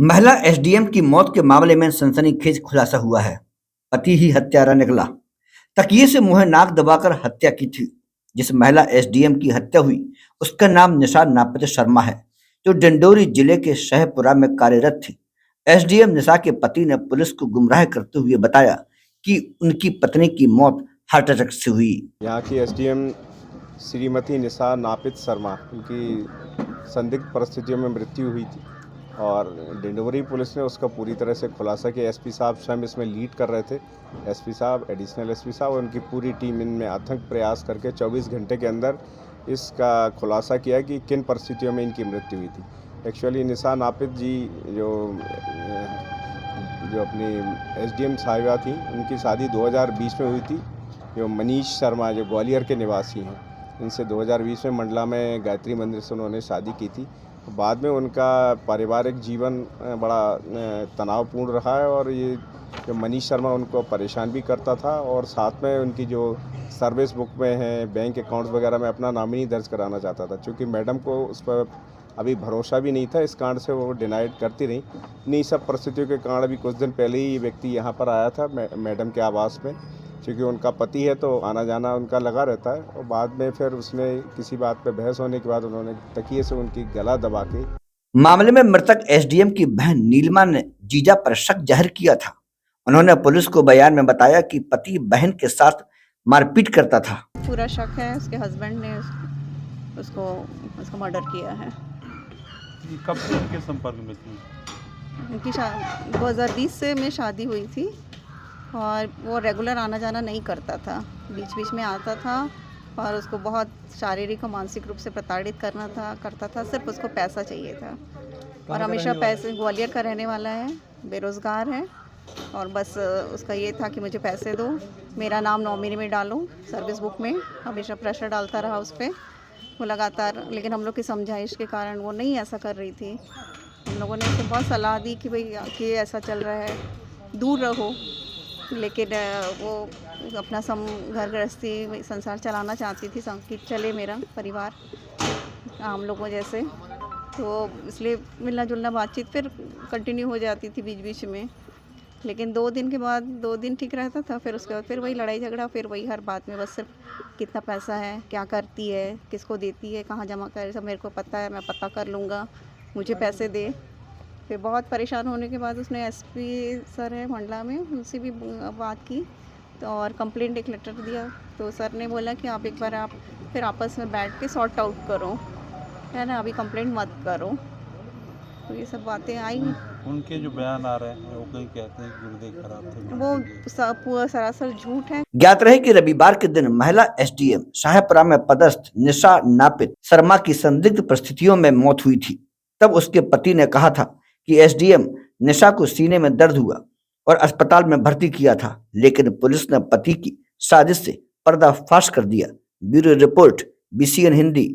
महिला एसडीएम की मौत के मामले में सनसनीखेज खुलासा हुआ है। पति ही हत्यारा निकला। तकिए से मुंह नाक दबाकर हत्या की थी। जिस महिला एसडीएम की हत्या हुई उसका नाम निशा नापित शर्मा है, जो डिंडोरी जिले के शहपुरा में कार्यरत थी। एसडीएम निशा के पति ने पुलिस को गुमराह करते हुए बताया कि उनकी पत्नी की मौत हार्ट अटैक से हुई। यहाँ की एसडीएम श्रीमती निशा नापित शर्मा, उनकी संदिग्ध परिस्थितियों में मृत्यु हुई थी और डिंडोरी पुलिस ने उसका पूरी तरह से खुलासा किया। एसपी साहब स्वयं इसमें लीड कर रहे थे। एसपी साहब, एडिशनल एसपी साहब और उनकी पूरी टीम इनमें अथक प्रयास करके 24 घंटे के अंदर इसका खुलासा किया कि किन परिस्थितियों में इनकी मृत्यु हुई थी। एक्चुअली निशा नापित जी जो अपनी एसडीएम साहिबा थी, उनकी शादी 2020 में हुई थी। जो मनीष शर्मा जो ग्वालियर के निवासी हैं, इनसे 2020 में मंडला में गायत्री मंदिर से उन्होंने शादी की थी। बाद में उनका पारिवारिक जीवन बड़ा तनावपूर्ण रहा है और ये जो मनीष शर्मा उनको परेशान भी करता था और साथ में उनकी जो सर्विस बुक में है, बैंक अकाउंट्स वगैरह में अपना नॉमिनी दर्ज कराना चाहता था। चूँकि मैडम को उस पर अभी भरोसा भी नहीं था, इस कारण से वो डिनाइड करती रही। इन्हीं सब परिस्थितियों के कारण अभी कुछ दिन पहले ही ये व्यक्ति यहाँ पर आया था मैडम के आवास में। क्योंकि उनका पति है तो आना जाना उनका लगा रहता है और बाद में फिर उसने किसी बात पे बहस होने के बाद उन्होंने तकिए से उनकी गला दबा के। मामले में मृतक एसडीएम की बहन नीलिमा ने जीजा पर शक जाहिर किया था। उन्होंने पुलिस को बयान में बताया कि पति बहन के साथ मारपीट करता था। पूरा शक है उसके हस्बैंड ने उसको मर्डर किया है। कब से उनके संपर्क में थी? उनकी 2020 से में शादी हुई थी और वो रेगुलर आना जाना नहीं करता था, बीच बीच में आता था और उसको बहुत शारीरिक और मानसिक रूप से प्रताड़ित करता था। सिर्फ उसको पैसा चाहिए था और हमेशा पैसे। ग्वालियर का रहने वाला है, बेरोज़गार है और बस उसका ये था कि मुझे पैसे दो, मेरा नाम नॉमिनी में डालो सर्विस बुक में। हमेशा प्रेशर डालता रहा उस पर वो लगातार, लेकिन हम लोग की समझाइश के कारण वो नहीं ऐसा कर रही थी। हम लोगों ने उसे बहुत सलाह दी कि भाई कि ऐसा चल रहा है, दूर रहो, लेकिन वो अपना घर गृहस्थी संसार चलाना चाहती थी कि चले मेरा परिवार आम लोगों जैसे। तो इसलिए मिलना जुलना बातचीत फिर कंटिन्यू हो जाती थी बीच बीच में, लेकिन 2 दिन के बाद 2 दिन ठीक रहता था, फिर उसके बाद फिर वही लड़ाई झगड़ा, फिर वही हर बात में बस सिर्फ कितना पैसा है, क्या करती है, किसको देती है, कहाँ जमा कर, सब मेरे को पता है, मैं पता कर लूँगा, मुझे पैसे दे। फिर बहुत परेशान होने के बाद उसने एसपी सर है मंडला में, उनसे भी बात की तो और कंप्लेंट एक लेटर दिया। तो सर ने बोला कि आप एक बार आप फिर आपस में बैठ के सॉर्ट आउट करो, है ना, अभी कंप्लेंट मत करो। तो ये सब बातें आई। उनके जो बयान आ रहे हैं वो कहीं कहते हैं कि गुर्दे खराब थे, वो पूरा सरासर झूठ है। ज्ञात रहे कि रविवार के दिन महिला एसडीएम शाहपुरा में पदस्थ निशा नापित शर्मा की संदिग्ध परिस्थितियों में मौत हुई थी। तब उसके पति ने कहा था कि एसडीएम निशा को सीने में दर्द हुआ और अस्पताल में भर्ती किया था, लेकिन पुलिस ने पति की साजिश से पर्दाफाश कर दिया। Bureau report, BCN Hindi.